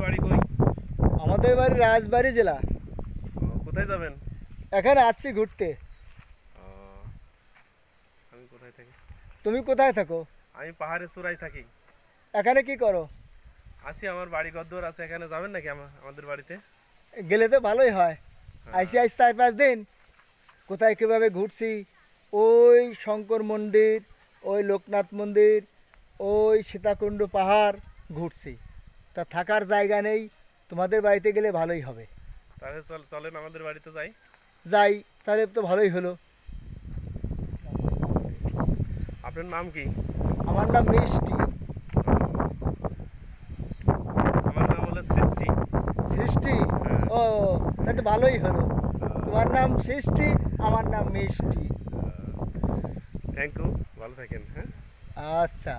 বাড়ি কই? আমাদের বাড়ি রাজবাড়ী জেলা। কোথায় যাবেন? এখানে আসছি ঘুরতে। আমি কোথায় থাকি? তুমি কোথায় থাকো? আমি পাহাড়ের চূড়ায় থাকি। এখানে কি করো? আসি, আমার বাড়ি ঘরদোর আছে। এখানে যাবেন নাকি আমাদের বাড়িতে? গেলে তো ভালোই হয়। আইসি 4-5 দিন কোথায় কীভাবে ঘুরছি, ওই শঙ্কর মন্দির, ওই লোকনাথ মন্দির, ওই সীতাকুণ্ড পাহাড় ঘুরছি। তা থাকার জায়গা নেই, তোমাদের বাড়িতে গেলে ভালোই হবে। তাহলে চলেন আমাদের বাড়িতে যাই। যাই, তাহলে তো ভালোই হলো। আপনার নাম কি? আমার নাম মিষ্টি। আমার নাম হলো সৃষ্টি। সৃষ্টি? ও, তাহলে তো ভালোই হলো। তোমার নাম সৃষ্টি, আমার নাম মিষ্টি। থ্যাংক ইউ, ভালো থাকেন। হ্যাঁ, আচ্ছা।